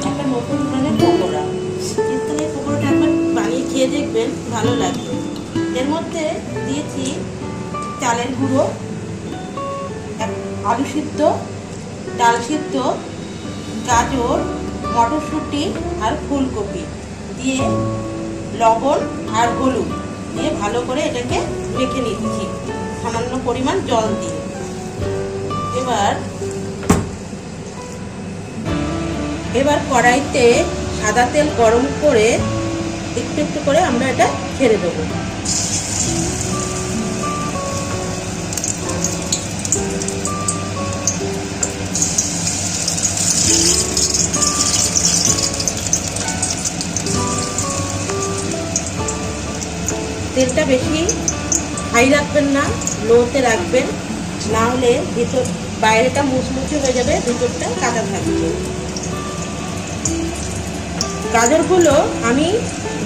একটা নতুন ধরনের পকোড়া, কিন্তু এই পকোড়াটা একবার বানিয়ে খেয়ে দেখবেন, ভালো লাগবে। এর মধ্যে দিয়েছি চালের গুঁড়ো, আলু সিদ্ধ, ডাল সিদ্ধ, গাজর, মটরশুঁটি আর ফুলকপি দিয়ে লবণ আর হলুদ দিয়ে ভালো করে এটাকে মেখে নিচ্ছি সামান্য পরিমাণ জল দিয়ে। এবার কড়াইতে সাদা তেল গরম করে একটু একটু করে আমরা এটা ছেড়ে দেবো। তেলটা বেশি হাই রাখবেন না, লোতে রাখবেন, না হলে ভিতর বাইরেটা মুচমুচে হয়ে যাবে, ভিতরটা কাঁচা থাকবে। গাজরগুলো আমি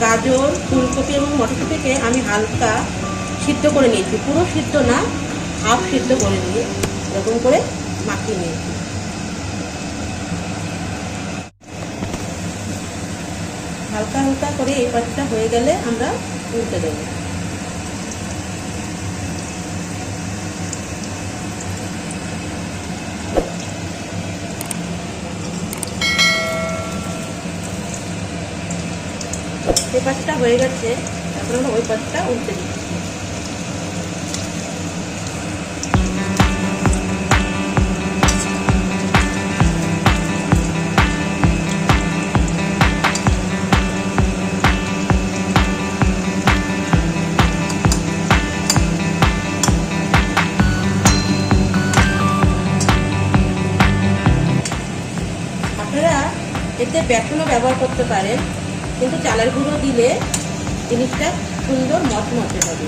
গাজর, ফুলকপি এবং মটরশুঁটিকে আমি হালকা সিদ্ধ করে নিয়েছি, পুরো সিদ্ধ না, হাফ সিদ্ধ করে নিয়ে এরকম করে মাখিয়ে নিয়েছি। হালকা হালকা করে এই পাশটা হয়ে গেলে আমরা উল্টে দেবো। এই পাশটা হয়ে গেছে, এখন আমরা ওই পাশটা উল্টে দিচ্ছি। আপনারা এতে বেসনও ব্যবহার করতে পারেন, কিন্তু চালের গুঁড়ো দিলে জিনিসটা সুন্দর মচমচে হবে।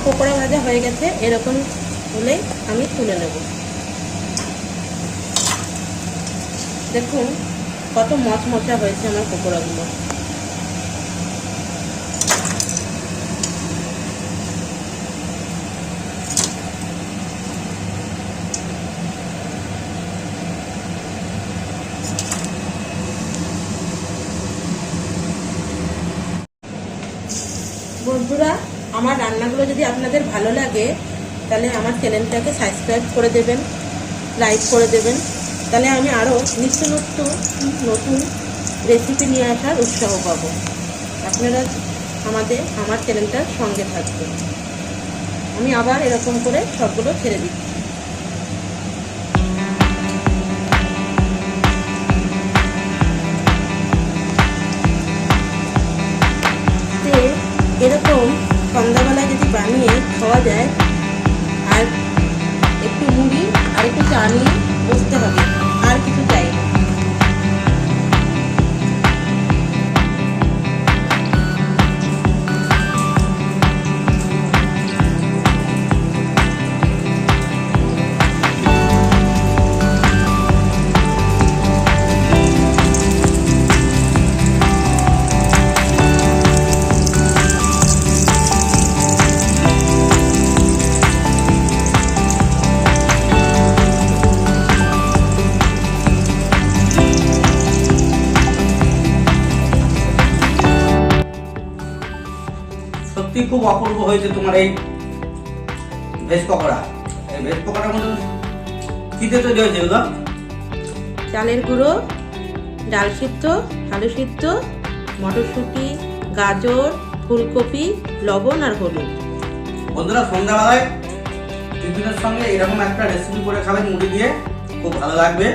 পকোড়া ভাজা হয়ে গেছে, এরকম হলে আমি তুলে নেব। দেখুন কত মচমচা হয়েছে আমার পকোড়াগুলো। বন্ধুরা, আমার রান্নাগুলো যদি আপনাদের ভালো লাগে তাহলে আমার চ্যানেলটাকে সাবস্ক্রাইব করে দেবেন, লাইক করে দেবেন, তাহলে আমি আরও নিত্য নতুন রেসিপি নিয়ে আসার উৎসাহ পাব। আপনারা আমার চ্যানেলটার সঙ্গে থাকবেন। আমি আবার এরকম করে সবগুলো ছেড়ে দিচ্ছি। এরকম সন্ধ্যাবেলায় যদি বানিয়ে খাওয়া যায়, আর একটু মুড়ি আর একটু চা নিয়ে বসতে হবে, আর কিছু চাই না। সত্যি খুব অপূর্ব হয়েছে তোমার এই ভেজ পকোড়া। এই ভেজ পকোড়ার মধ্যে কি দিয়ে তৈরি হয়েছে এগুলো? চালের গুঁড়ো, ডাল সিদ্ধ, আলু সিদ্ধ, মটরশুঁটি, গাজর, ফুলকপি, লবণ আর হলুদ। বন্ধুরা সন্ধ্যাবেলায় টিফিনের সঙ্গে এরকম একটা রেসিপি করে খাবেন মুড়ি দিয়ে, খুব ভালো লাগবে।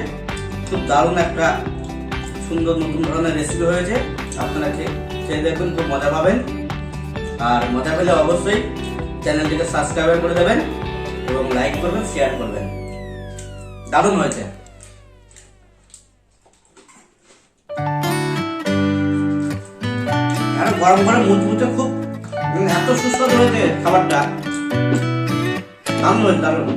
খুব দারুণ একটা সুন্দর নতুন ধরনের রেসিপি হয়েছে, আপনারা খেয়ে দেখবেন, খুব মজা পাবেন। আর মজা পেলে অবশ্যই চ্যানেলটিকে সাবস্ক্রাইব করে দেবেন এবং লাইক করবেন, শেয়ার করবেন। দারুণ হয়েছে। আর গরম গরম মুচমুচে খুব এত সুস্বাদু হয়েছে খাবারটা, দারুণ হয়েছে, দারুণ।